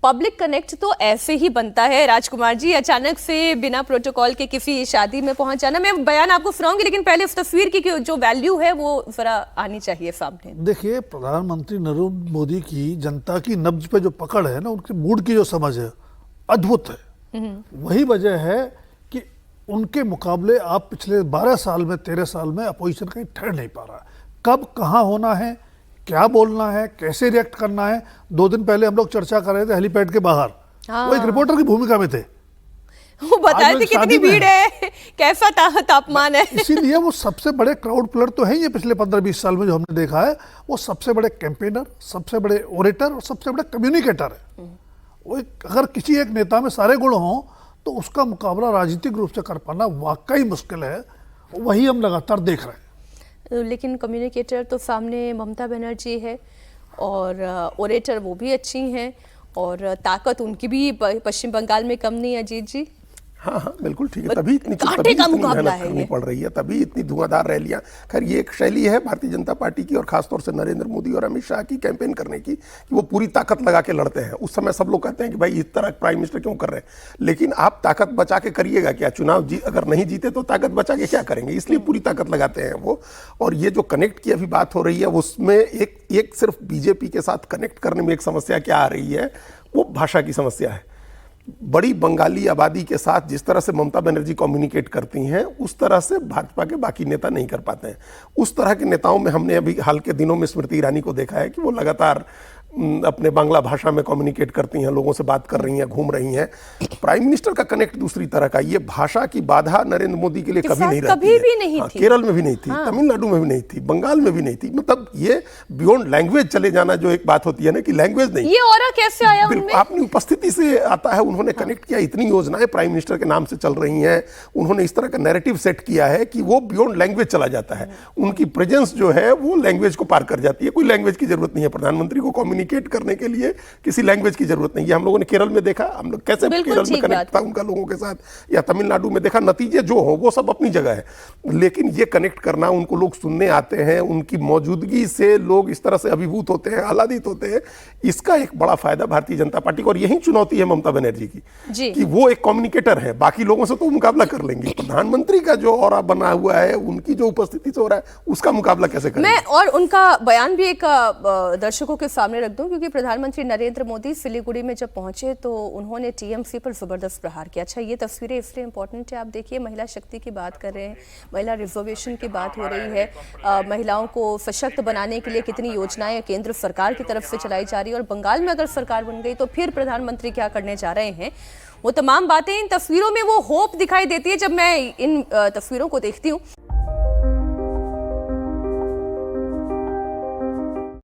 Public connect तो ऐसे ही बनता है राजकुमार जी, अचानक से बिना प्रोटोकॉल के किसी शादी में पहुंच जाना। मैं बयान आपको सुनाऊंगी, लेकिन पहले उस तस्वीर की जो वैल्यू है वो जरा आनी चाहिए सामने। देखिए, प्रधानमंत्री नरेंद्र मोदी की जनता की नब्ज पे जो पकड़ है ना, उनके मूड की जो समझ है, अद्भुत है। वही वजह है कि उनके मुकाबले आप पिछले 12 साल में 13 साल में अपोजिशन कहीं ठहर नहीं पा रहा। कब कहाँ होना है, क्या बोलना है, कैसे रिएक्ट करना है। 2 दिन पहले हम लोग चर्चा कर रहे थे हेलीपैड के बाहर, वो एक रिपोर्टर की भूमिका में थे, वो बता रहे थे कितनी भीड़ है, कैसा तापमान है। इसीलिए वो सबसे बड़े क्राउड पुलर तो है ही पिछले 15-20 साल में जो हमने देखा है। वो सबसे बड़े कैंपेनर, सबसे बड़े ओरेटर और सबसे बड़े कम्युनिकेटर है। वो अगर किसी एक नेता में सारे गुण हों तो उसका मुकाबला राजनीतिक रूप से कर पाना वाकई मुश्किल है। वही हम लगातार देख रहे हैं। लेकिन कम्युनिकेटर तो सामने ममता बनर्जी है और ओरेटर वो भी अच्छी हैं, और ताकत उनकी भी पश्चिम बंगाल में कम नहीं है। अजीत जी, हाँ हाँ बिल्कुल ठीक है, तभी इतनी मेहनत करनी पड़ रही है, तभी इतनी धुआंधार रैलियां। खैर ये एक शैली है भारतीय जनता पार्टी की और खासतौर से नरेंद्र मोदी और अमित शाह की कैंपेन करने की, कि वो पूरी ताकत लगा के लड़ते हैं। उस समय सब लोग कहते हैं कि भाई इस तरह प्राइम मिनिस्टर क्यों कर रहे हैं, लेकिन आप ताकत बचा के करिएगा क्या? चुनाव अगर नहीं जीते तो ताकत बचा के क्या करेंगे, इसलिए पूरी ताकत लगाते हैं वो। और ये जो कनेक्ट की अभी बात हो रही है, उसमें एक सिर्फ बीजेपी के साथ कनेक्ट करने में एक समस्या क्या आ रही है, वो भाषा की समस्या है। बड़ी बंगाली आबादी के साथ जिस तरह से ममता बनर्जी कम्युनिकेट करती हैं, उस तरह से भाजपा के बाकी नेता नहीं कर पाते हैं। उस तरह के नेताओं में हमने अभी हाल के दिनों में स्मृति ईरानी को देखा है कि वो लगातार अपने बांग्ला भाषा में कम्युनिकेट करती हैं, लोगों से बात कर रही हैं, घूम रही हैं। प्राइम मिनिस्टर का कनेक्ट दूसरी तरह का। ये भाषा की बाधा नरेंद्र मोदी के लिए कभी नहीं रहती कभी भी नहीं थी। केरल में भी नहीं थी, तमिलनाडु में भी नहीं थी, बंगाल में भी नहीं थी। मतलब ये बियॉन्ड लैंग्वेज चले जाना जो एक बात होती है ना, कि लैंग्वेज नहीं, ये ऑरा कैसे आया उनमें? अपनी उपस्थिति से आता है। उन्होंने कनेक्ट किया, इतनी योजनाएं प्राइम मिनिस्टर के नाम से चल रही हैं। उन्होंने इस तरह का नैरेटिव सेट किया है कि वो बियॉन्ड लैंग्वेज चला जाता है। उनकी प्रेजेंस जो है वो लैंग्वेज को पार कर जाती है। कोई लैंग्वेज की जरूरत नहीं है प्रधानमंत्री को कम्युनिकेट करने के लिए, किसी लैंग्वेज की जरूरत नहीं है। हम लोगों ने केरल में देखा, हम लोग कैसे केरल में कनेक्ट था उनका लोगों के साथ, या तमिलनाडु में देखा। नतीजे जो हो वो सब अपनी जगह है, लेकिन ये कनेक्ट करना, उनको लोग सुनने आते हैं, उनकी मौजूदगी से लोग इस तरह से अभिभूत होते हैं, आह्लादित होते हैं। इसका एक बड़ा फायदा भारतीय जनता पार्टी को, और यही चुनौती है ममता बनर्जी की कि वो एक कम्युनिकेटर है, बाकी लोगों से तो मुकाबला कर लेंगे। प्रधानमंत्री का जो ऑरा बना हुआ है, उनकी जो उपस्थिति से हो रहा है, उसका मुकाबला कैसे करेंगे? मैं और उनका बयान भी एक दर्शकों के सामने रख दूं, क्योंकि प्रधानमंत्री नरेंद्र मोदी सिलीगुड़ी में जब पहुंचे तो उन्होंने टीएमसी पर जबरदस्त प्रहार किया। अच्छा, ये तस्वीरें इसलिए इंपॉर्टेंट है, आप देखिए, महिला शक्ति की बात कर रहे हैं, महिला रिजर्वेशन की बात हो रही है, महिलाओं को सशक्त बनाने के लिए कितनी योजनाएं केंद्र सरकार की तरफ से चलाई जा रही है, और बंगाल में अगर सरकार बन गई तो फिर प्रधानमंत्री क्या करने जा रहे हैं, वो तमाम बातें इन तस्वीरों में वो होप दिखाई देती है जब मैं इन तस्वीरों को देखती हूँ।